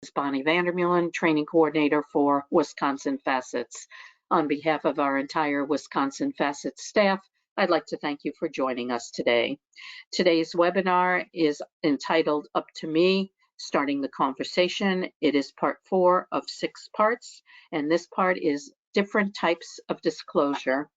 is Bonnie Vandermeulen, Training Coordinator for Wisconsin Facets. On behalf of our entire Wisconsin Facets staff, I'd like to thank you for joining us today. Today's webinar is entitled Up to Me, Starting the Conversation. It is part 4 of 6 parts, and this part is different types of disclosure.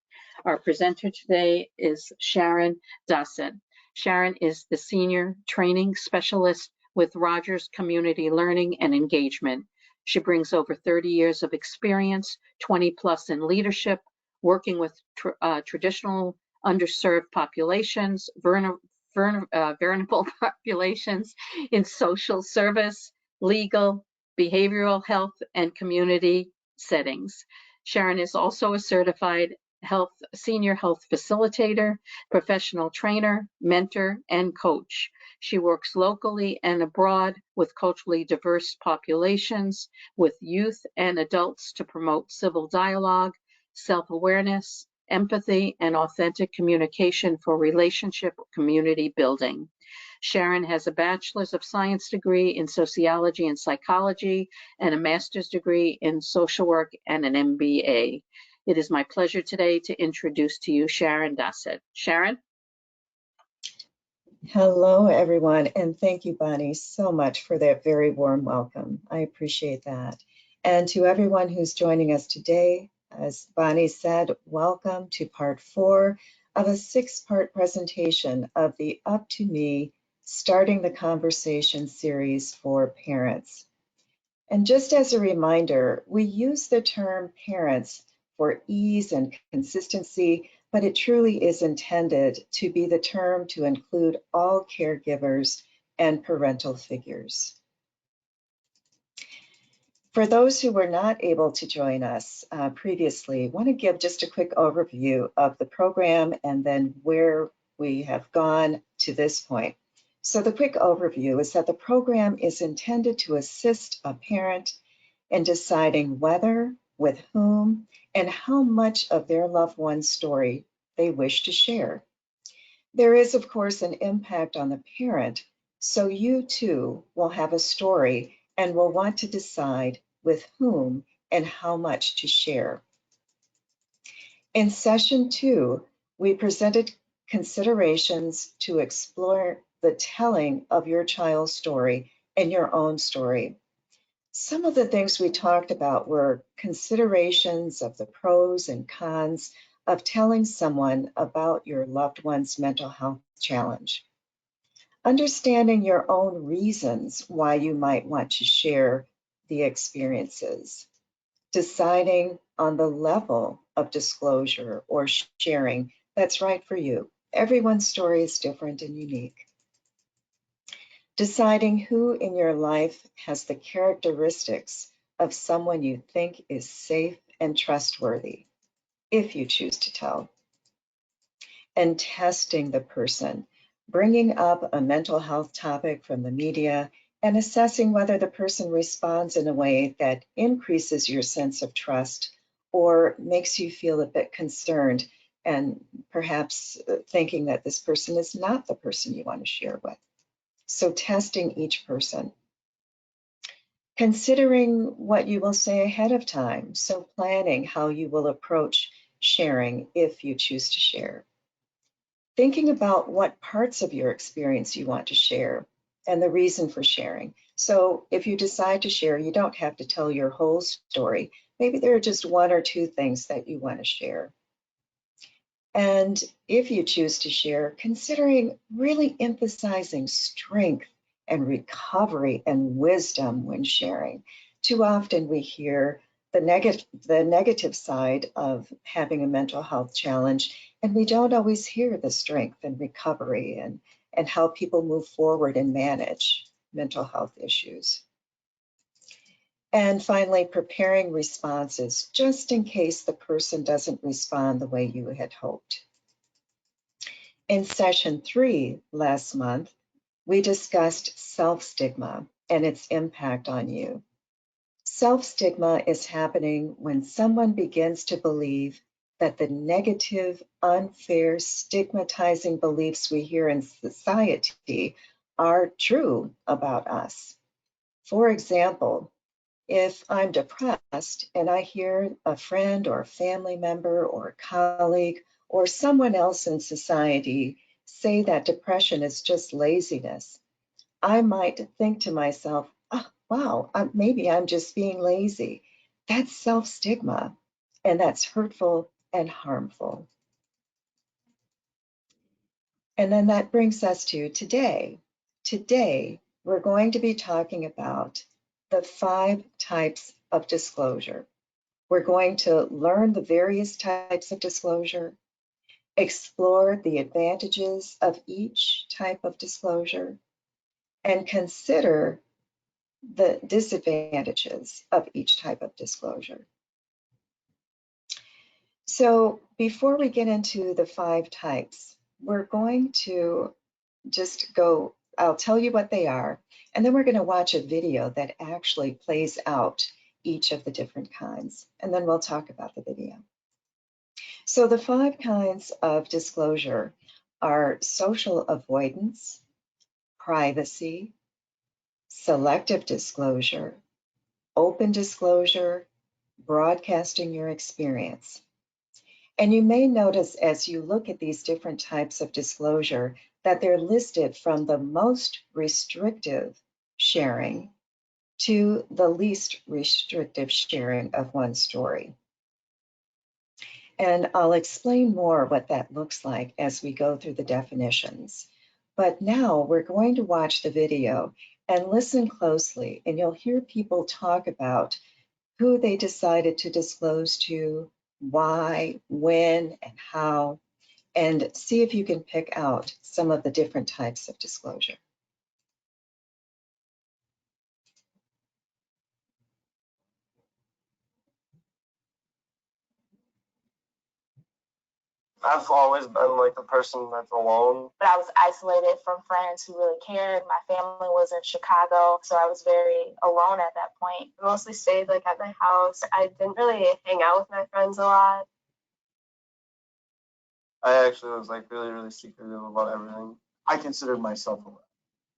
Our presenter today is Sharon Dossett. Sharon is the Senior Training Specialist with Rogers Community Learning and Engagement. She brings over 30 years of experience, 20 plus in leadership, working with traditional underserved populations, vulnerable populations in social service, legal, behavioral health, and community settings. Sharon is also a certified senior health facilitator, professional trainer, mentor, and coach. She works locally and abroad with culturally diverse populations, with youth and adults to promote civil dialogue, self-awareness, empathy, and authentic communication for relationship community building. Sharon has a Bachelor's of Science degree in Sociology and Psychology and a Master's degree in Social Work and an MBA. It is my pleasure today to introduce to you Sharon Dossett. Sharon? Hello, everyone, and thank you, Bonnie, so much for that very warm welcome. I appreciate that. And to everyone who's joining us today, as Bonnie said, welcome to part 4 of a 6-part presentation of the Up to Me, Starting the Conversation series for parents. And just as a reminder, we use the term parents for ease and consistency, but it truly is intended to be the term to include all caregivers and parental figures. For those who were not able to join us previously, I want to give just a quick overview of the program and then where we have gone to this point. So the quick overview is that the program is intended to assist a parent in deciding whether, with whom, and how much of their loved one's story they wish to share. There is, of course, an impact on the parent, so you too will have a story and will want to decide with whom and how much to share. In session 2, we presented considerations to explore the telling of your child's story and your own story. Some of the things we talked about were considerations of the pros and cons of telling someone about your loved one's mental health challenge. Understanding your own reasons why you might want to share the experiences. Deciding on the level of disclosure or sharing that's right for you. Everyone's story is different and unique. Deciding who in your life has the characteristics of someone you think is safe and trustworthy, if you choose to tell. And testing the person, bringing up a mental health topic from the media and assessing whether the person responds in a way that increases your sense of trust or makes you feel a bit concerned and perhaps thinking that this person is not the person you want to share with. So testing each person. Considering what you will say ahead of time, so planning how you will approach sharing if you choose to share. Thinking about what parts of your experience you want to share and the reason for sharing. So if you decide to share, you don't have to tell your whole story. Maybe there are just 1 or 2 things that you want to share. And if you choose to share, considering really emphasizing strength and recovery and wisdom when sharing. Too often we hear the negative side of having a mental health challenge, and we don't always hear the strength and recovery and how people move forward and manage mental health issues. And finally, preparing responses just in case the person doesn't respond the way you had hoped. In session 3 last month, we discussed self-stigma and its impact on you. Self-stigma is happening when someone begins to believe that the negative, unfair, stigmatizing beliefs we hear in society are true about us. For example, if I'm depressed and I hear a friend or a family member or a colleague or someone else in society say that depression is just laziness, I might think to myself, oh, wow, maybe I'm just being lazy. That's self-stigma, and that's hurtful and harmful. And then that brings us to today. Today, we're going to be talking about the 5 types of disclosure. We're going to learn the various types of disclosure, explore the advantages of each type of disclosure, and consider the disadvantages of each type of disclosure. So before we get into the 5 types, we're going to just go, I'll tell you what they are, and then we're going to watch a video that actually plays out each of the different kinds, and then we'll talk about the video. So the 5 kinds of disclosure are social avoidance, privacy, selective disclosure, open disclosure, broadcasting your experience. And you may notice as you look at these different types of disclosure that they're listed from the most restrictive sharing to the least restrictive sharing of one's story. And I'll explain more what that looks like as we go through the definitions. But now we're going to watch the video and listen closely, and you'll hear people talk about who they decided to disclose to, why, when, and how, and see if you can pick out some of the different types of disclosure. I've always been like the person that's alone. But I was isolated from friends who really cared. My family was in Chicago, so I was very alone at that point. I mostly stayed like at my house. I didn't really hang out with my friends a lot. I actually was like really secretive about everything. I considered myself alone.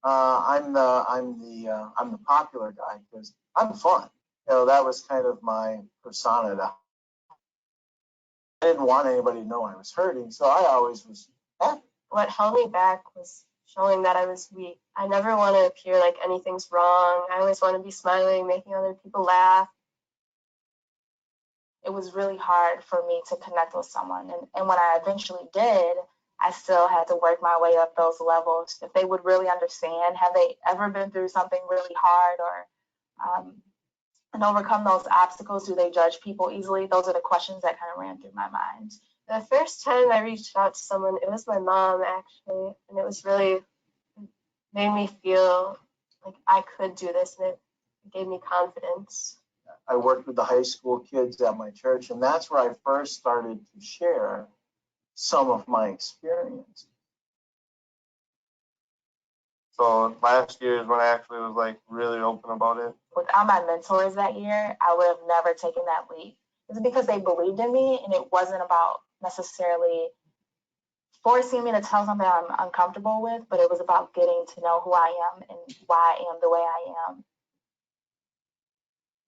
I'm the popular guy because I'm fun. You know, that was kind of my persona. I didn't want anybody to know I was hurting, so I always was happy. What held me back was showing that I was weak. I never want to appear like anything's wrong. I always want to be smiling, making other people laugh. It was really hard for me to connect with someone. And when I eventually did, I still had to work my way up those levels. If they would really understand, have they ever been through something really hard or and overcome those obstacles? Do they judge people easily? Those are the questions that kind of ran through my mind. The first time I reached out to someone, it was my mom actually, and it was really made me feel like I could do this, and it gave me confidence. I worked with the high school kids at my church, and that's where I first started to share some of my experience. So last year is when I actually was like really open about it. Without my mentors that year, I would have never taken that leap. It's because they believed in me, and it wasn't about necessarily forcing me to tell something I'm uncomfortable with, but it was about getting to know who I am and why I am the way I am.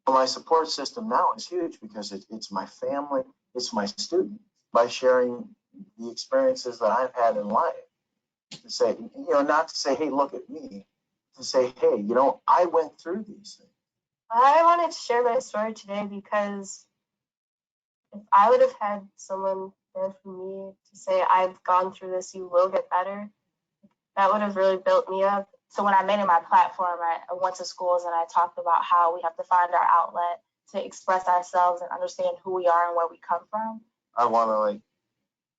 My support system now is huge because it's my family, it's my students. By sharing the experiences that I've had in life, to say, you know, not to say, hey, look at me, to say, hey, you know, I went through these things. I wanted to share my story today because if I would have had someone there for me to say, I've gone through this, you will get better, that would have really built me up. So when I made it my platform, I went to schools and I talked about how we have to find our outlet to express ourselves and understand who we are and where we come from. I want to like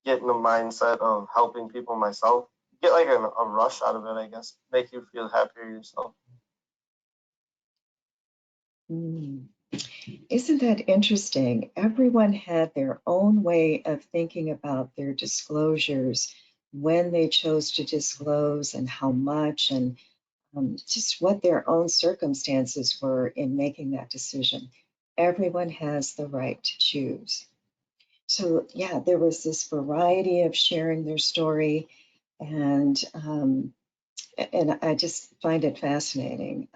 get in the mindset of helping people myself. Get like a rush out of it, I guess. Make you feel happier yourself. Isn't that interesting? Everyone had their own way of thinking about their disclosures, when they chose to disclose and how much, and just what their own circumstances were in making that decision. Everyone has the right to choose. So yeah, there was this variety of sharing their story, and and I just find it fascinating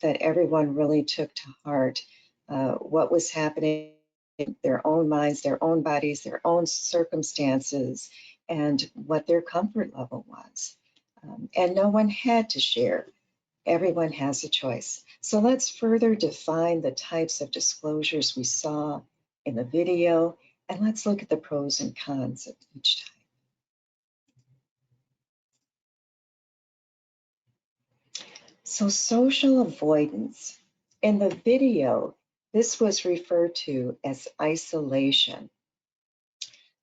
that everyone really took to heart what was happening in their own minds, their own bodies, their own circumstances, and what their comfort level was. And no one had to share. Everyone has a choice. So let's further define the types of disclosures we saw in the video, and let's look at the pros and cons of each type. So social avoidance. In the video, this was referred to as isolation.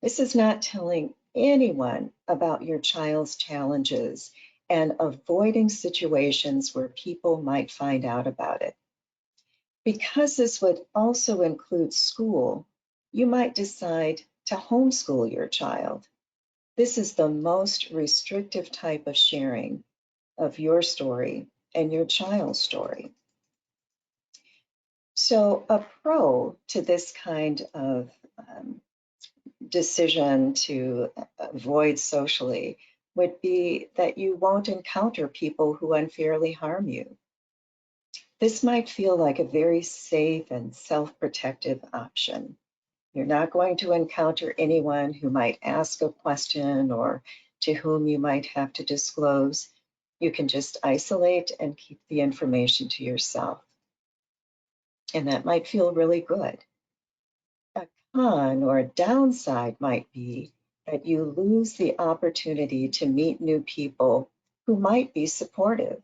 This is not telling anyone about your child's challenges and avoiding situations where people might find out about it. Because this would also include school, you might decide to homeschool your child. This is the most restrictive type of sharing of your story and your child's story. So a pro to this kind of decision to avoid socially would be that you won't encounter people who unfairly harm you. This might feel like a very safe and self-protective option. You're not going to encounter anyone who might ask a question or to whom you might have to disclose. You can just isolate and keep the information to yourself. And that might feel really good. A con or a downside might be that you lose the opportunity to meet new people who might be supportive.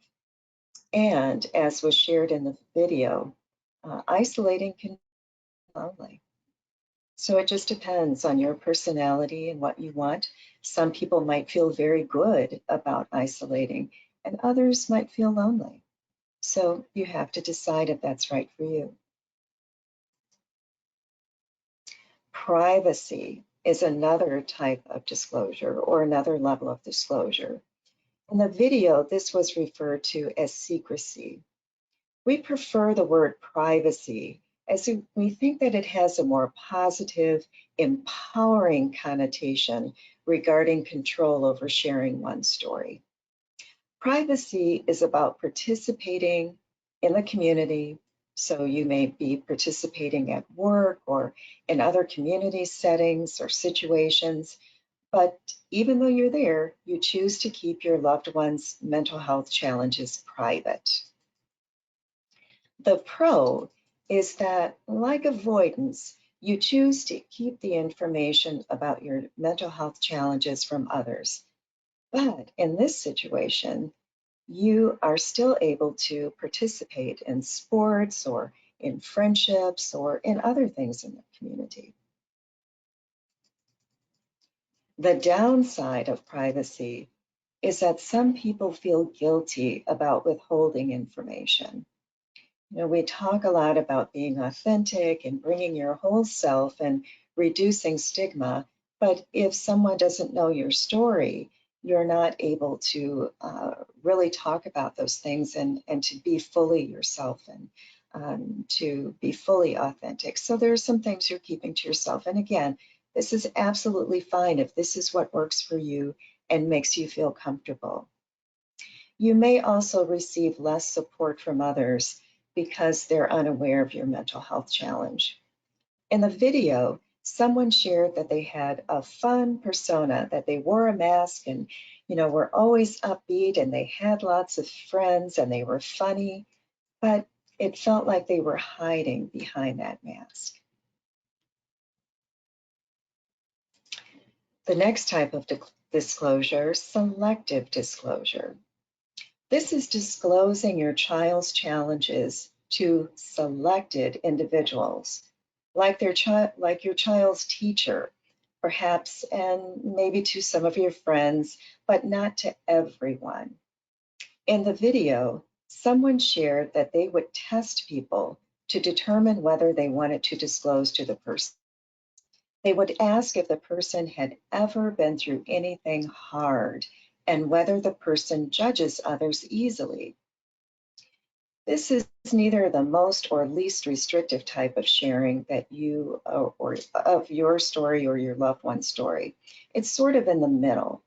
And as was shared in the video, isolating can be lonely. So it just depends on your personality and what you want. Some people might feel very good about isolating, and others might feel lonely. So you have to decide if that's right for you. Privacy is another type of disclosure or another level of disclosure. In the video, this was referred to as secrecy. We prefer the word privacy as we think that it has a more positive, empowering connotation regarding control over sharing one's story. Privacy is about participating in the community. So you may be participating at work or in other community settings or situations, but even though you're there, you choose to keep your loved one's mental health challenges private. The pro is that, like avoidance, you choose to keep the information about your mental health challenges from others. But in this situation, you are still able to participate in sports or in friendships or in other things in the community. The downside of privacy is that some people feel guilty about withholding information. You know, we talk a lot about being authentic and bringing your whole self and reducing stigma, but if someone doesn't know your story, you're not able to really talk about those things and to be fully yourself and to be fully authentic. So there are some things you're keeping to yourself. And again, this is absolutely fine if this is what works for you and makes you feel comfortable. You may also receive less support from others because they're unaware of your mental health challenge. In the video, someone shared that they had a fun persona, that they wore a mask and, were always upbeat and they had lots of friends and they were funny, but it felt like they were hiding behind that mask. The next type of disclosure, selective disclosure. This is disclosing your child's challenges to selected individuals, like your child's teacher, perhaps, and maybe to some of your friends, but not to everyone. In the video, someone shared that they would test people to determine whether they wanted to disclose to the person. They would ask if the person had ever been through anything hard and whether the person judges others easily. This is neither the most or least restrictive type of sharing that you or of your story or your loved one's story. It's sort of in the middle.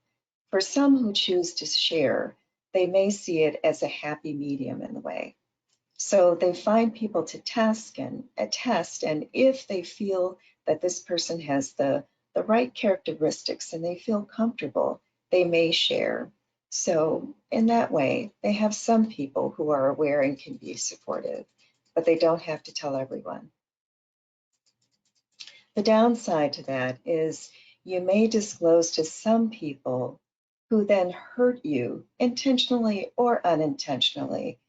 For some who choose to share, they may see it as a happy medium in the way. So they find people to test, and if they feel that this person has the right characteristics and they feel comfortable, they may share. So in that way, they have some people who are aware and can be supportive, but they don't have to tell everyone. The downside to that is you may disclose to some people who then hurt you intentionally or unintentionally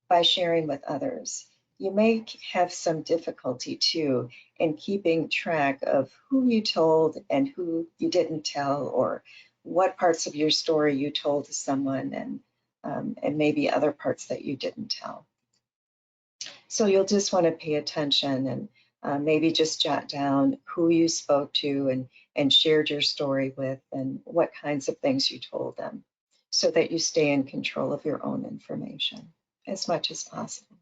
by sharing with others. You may have some difficulty too in keeping track of who you told and who you didn't tell, or what parts of your story you told to someone and maybe other parts that you didn't tell. So you'll just want to pay attention and maybe just jot down who you spoke to and shared your story with and what kinds of things you told them, so that you stay in control of your own information as much as possible.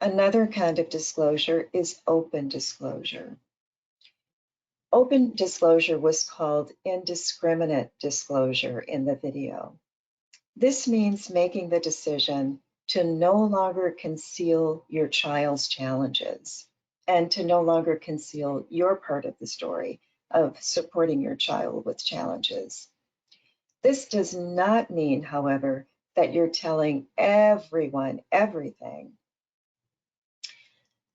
Another kind of disclosure is open disclosure. Open disclosure was called indiscriminate disclosure in the video. This means making the decision to no longer conceal your child's challenges and to no longer conceal your part of the story of supporting your child with challenges. This does not mean, however, that you're telling everyone everything.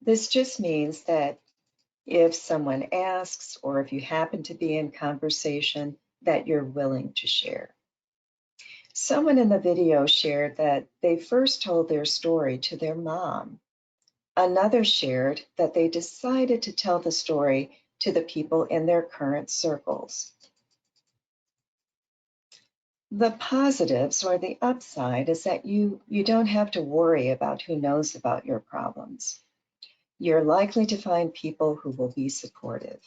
This just means that if someone asks, or if you happen to be in conversation, that you're willing to share. Someone in the video shared that they first told their story to their mom. Another shared that they decided to tell the story to the people in their current circles. The positives, or the upside, is that you don't have to worry about who knows about your problems. You're likely to find people who will be supportive.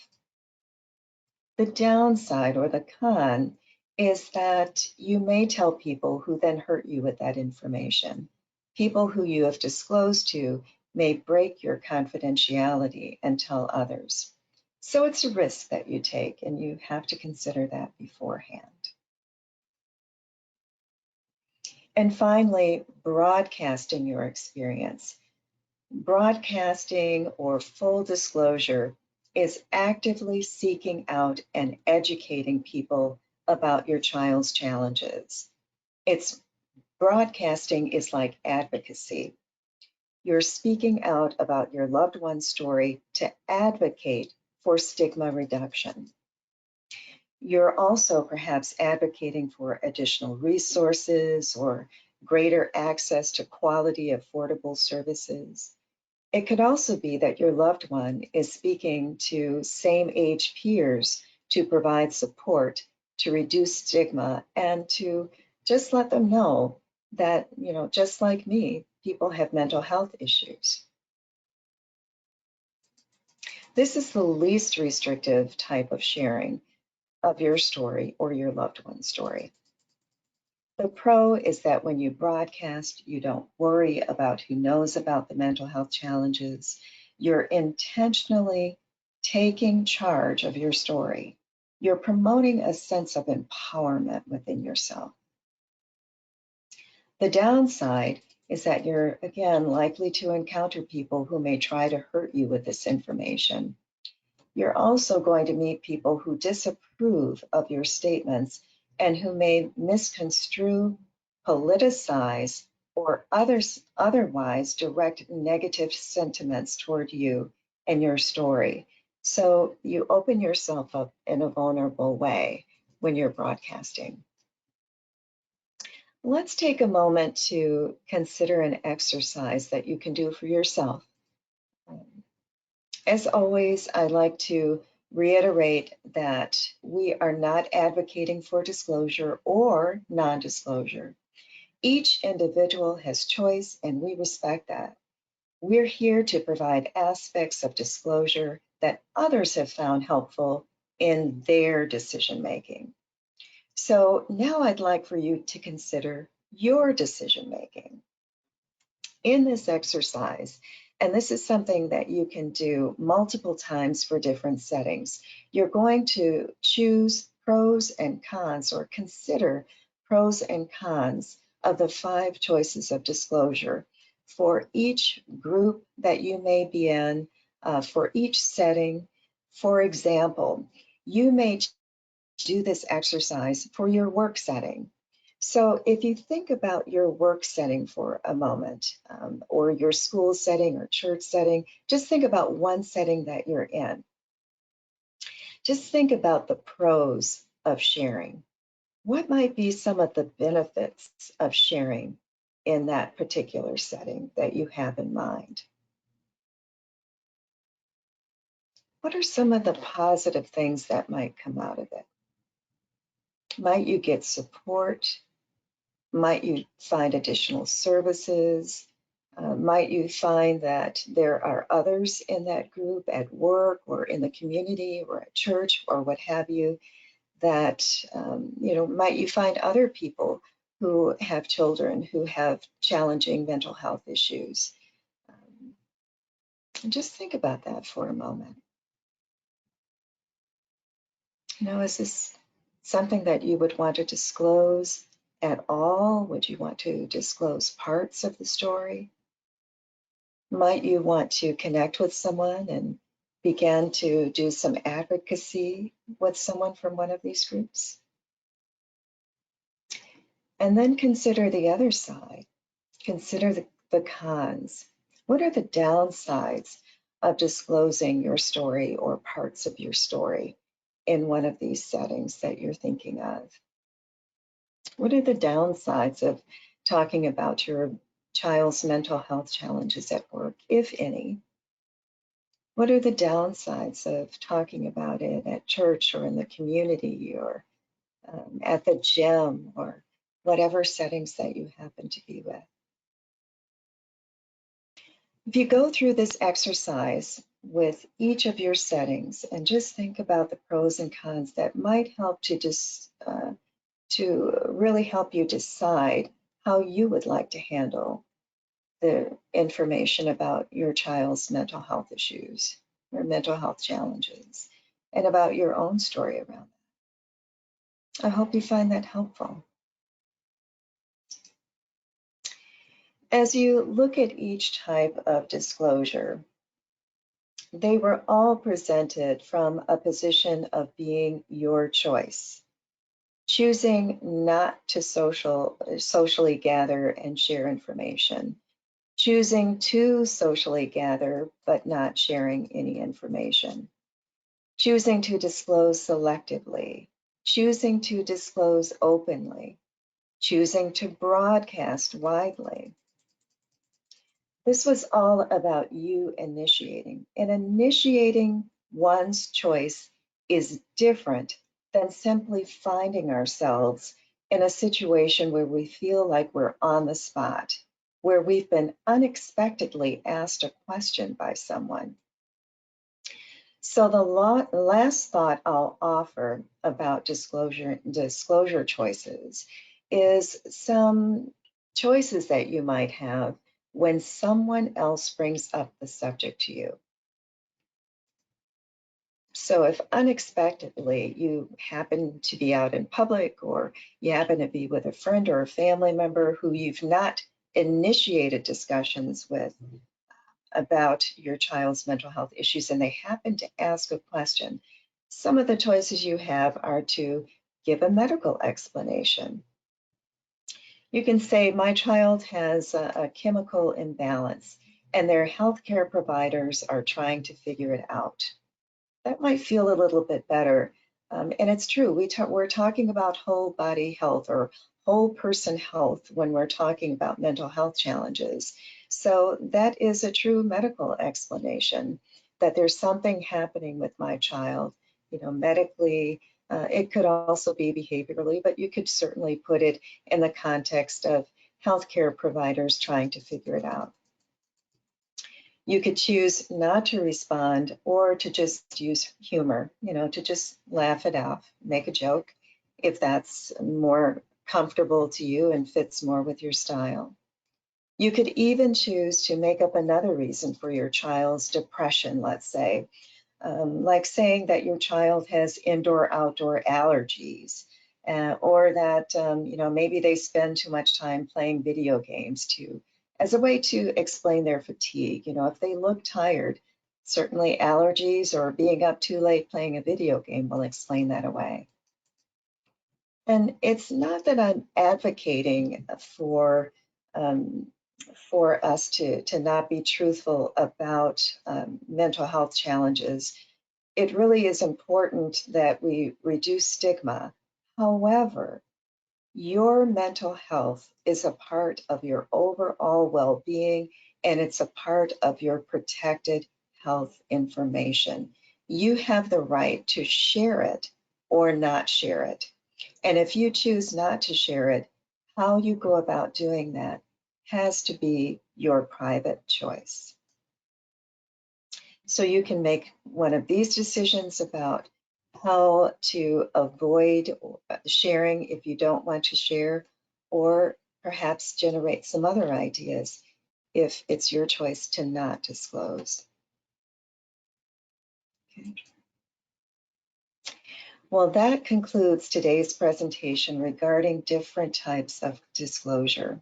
The downside, or the con, is that you may tell people who then hurt you with that information. People who you have disclosed to may break your confidentiality and tell others. So it's a risk that you take, and you have to consider that beforehand. And finally, broadcasting your experience. Broadcasting, or full disclosure, is actively seeking out and educating people about your child's challenges. Broadcasting is like advocacy. You're speaking out about your loved one's story to advocate for stigma reduction. You're also perhaps advocating for additional resources or greater access to quality, affordable services. It could also be that your loved one is speaking to same-age peers to provide support, to reduce stigma, and to just let them know that, just like me, people have mental health issues. This is the least restrictive type of sharing of your story or your loved one's story. The pro is that when you broadcast, you don't worry about who knows about the mental health challenges. You're intentionally taking charge of your story. You're promoting a sense of empowerment within yourself. The downside is that you're, again, likely to encounter people who may try to hurt you with this information. You're also going to meet people who disapprove of your statements and who may misconstrue, politicize, or otherwise direct negative sentiments toward you and your story. So you open yourself up in a vulnerable way when you're broadcasting. Let's take a moment to consider an exercise that you can do for yourself. As always, I'd like to reiterate that we are not advocating for disclosure or non-disclosure. Each individual has choice, and we respect that. We're here to provide aspects of disclosure that others have found helpful in their decision-making. So now I'd like for you to consider your decision-making. In this exercise, and this is something that you can do multiple times for different settings, you're going to choose pros and cons, or consider pros and cons of the 5 choices of disclosure for each group that you may be in, for each setting. For example, you may do this exercise for your work setting. So if you think about your work setting for a moment, or your school setting or church setting, just think about one setting that you're in. Just think about the pros of sharing. What might be some of the benefits of sharing in that particular setting that you have in mind? What are some of the positive things that might come out of it? Might you get support? Might you find additional services? Might you find that there are others in that group at work or in the community or at church or what have you, that, might you find other people who have children who have challenging mental health issues? And just think about that for a moment. Is this something that you would want to disclose at all? Would you want to disclose parts of the story? Might you want to connect with someone and begin to do some advocacy with someone from one of these groups? And then consider the other side. Consider the cons. What are the downsides of disclosing your story or parts of your story in one of these settings that you're thinking of? What are the downsides of talking about your child's mental health challenges at work, if any? What are the downsides of talking about it at church or in the community or at the gym or whatever settings that you happen to be with? If you go through this exercise with each of your settings and just think about the pros and cons that might help to really help you decide how you would like to handle the information about your child's mental health issues or mental health challenges and about your own story around that. I hope you find that helpful. As you look at each type of disclosure, they were all presented from a position of being your choice, choosing not to socially gather and share information, choosing to socially gather but not sharing any information, choosing to disclose selectively, choosing to disclose openly, choosing to broadcast widely. This was all about you initiating, and initiating one's choice is different than simply finding ourselves in a situation where we feel like we're on the spot, where we've been unexpectedly asked a question by someone. So the last thought I'll offer about disclosure choices is some choices that you might have when someone else brings up the subject to you. So if unexpectedly you happen to be out in public or you happen to be with a friend or a family member who you've not initiated discussions with about your child's mental health issues and they happen to ask a question, some of the choices you have are to give a medical explanation. You can say, my child has a chemical imbalance and their healthcare providers are trying to figure it out. That might feel a little bit better. And it's true, we're talking about whole body health or whole person health when we're talking about mental health challenges. So that is a true medical explanation that there's something happening with my child, medically. It could also be behaviorally, but you could certainly put it in the context of healthcare providers trying to figure it out. You could choose not to respond or to just use humor, to just laugh it off, make a joke, if that's more comfortable to you and fits more with your style. You could even choose to make up another reason for your child's depression, let's say, like saying that your child has indoor-outdoor allergies, or that, maybe they spend too much time playing video games as a way to explain their fatigue. If they look tired, certainly allergies or being up too late playing a video game will explain that away. And it's not that I'm advocating for us to not be truthful about mental health challenges. It really is important that we reduce stigma. However, your mental health is a part of your overall well-being, and it's a part of your protected health information. You have the right to share it or not share it. And if you choose not to share it, how you go about doing that has to be your private choice. So you can make one of these decisions about how to avoid sharing if you don't want to share, or perhaps generate some other ideas if it's your choice to not disclose. Okay. Well, that concludes today's presentation regarding different types of disclosure.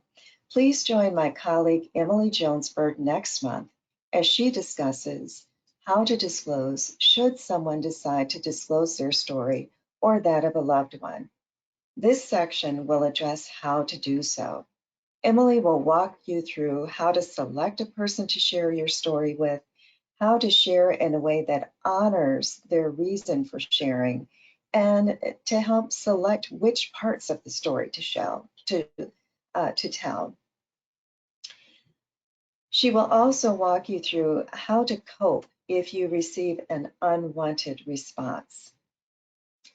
Please join my colleague Emily Jonesberg next month as she discusses how to disclose should someone decide to disclose their story or that of a loved one. This section will address how to do so. Emily will walk you through how to select a person to share your story with, how to share in a way that honors their reason for sharing, and to help select which parts of the story to tell. She will also walk you through how to cope if you receive an unwanted response.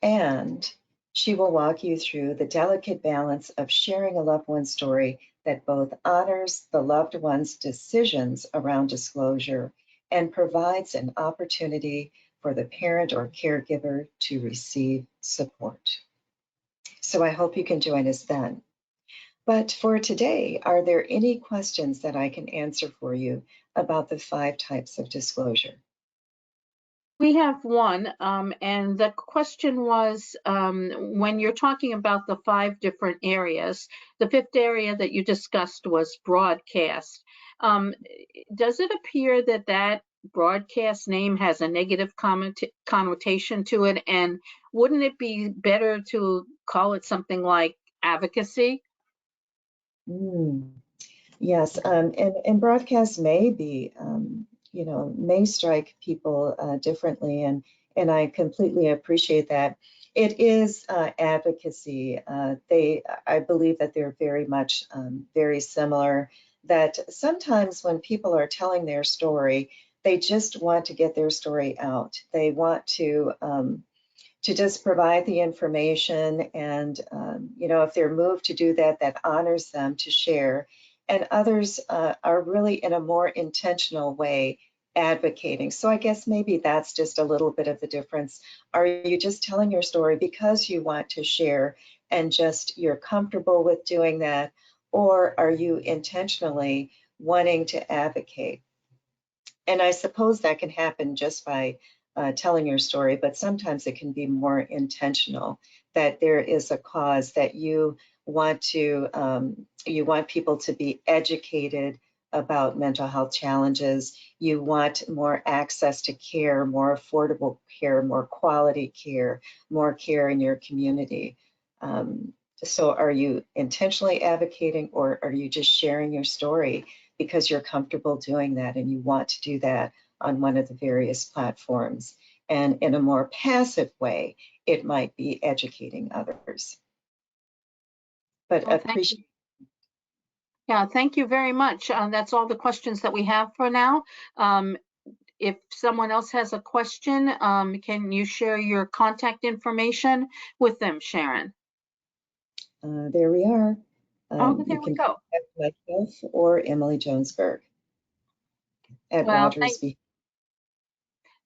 And she will walk you through the delicate balance of sharing a loved one's story that both honors the loved one's decisions around disclosure and provides an opportunity for the parent or caregiver to receive support. So I hope you can join us then. But for today, are there any questions that I can answer for you about the 5 types of disclosure? We have one, and the question was, when you're talking about the 5 different areas, the 5th area that you discussed was broadcast. Does it appear that that broadcast name has a negative connotation to it, and wouldn't it be better to call it something like advocacy? Yes, and broadcast may be, may strike people differently, and I completely appreciate that. It is advocacy. I believe that they're very much very similar. That sometimes when people are telling their story, they just want to get their story out. They want to just provide the information, and if they're moved to do that, that honors them to share. And others are really in a more intentional way advocating. So I guess maybe that's just a little bit of the difference. Are you just telling your story because you want to share and just you're comfortable with doing that, or are you intentionally wanting to advocate? And I suppose that can happen just by telling your story, but sometimes it can be more intentional, that there is a cause that you want people to be educated about mental health challenges. You want more access to care, more affordable care, more quality care, more care in your community. So are you intentionally advocating, or are you just sharing your story because you're comfortable doing that and you want to do that on one of the various platforms? And in a more passive way, it might be educating others. But Well, appreciate. Yeah, thank you very much. That's all the questions that we have for now. If someone else has a question, can you share your contact information with them, Sharon? There we are. Oh, You there we can go. contact myself or Emily Jonesberg at Well, Rogers.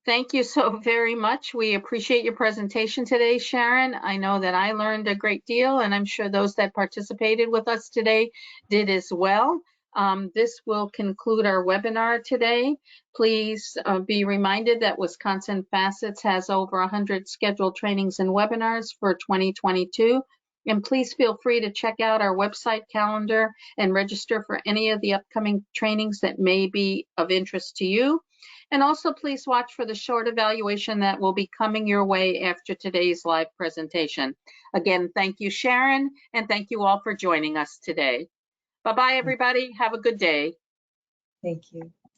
thank you so very much. We appreciate your presentation today, Sharon. I know that I learned a great deal, and I'm sure those that participated with us today did as well. This will conclude our webinar today. Please be reminded that Wisconsin Facets has over 100 scheduled trainings and webinars for 2022. And please feel free to check out our website calendar and register for any of the upcoming trainings that may be of interest to you. And also please watch for the short evaluation that will be coming your way after today's live presentation. Again, thank you, Sharon, and thank you all for joining us today. Bye-bye, everybody. Have a good day. Thank you.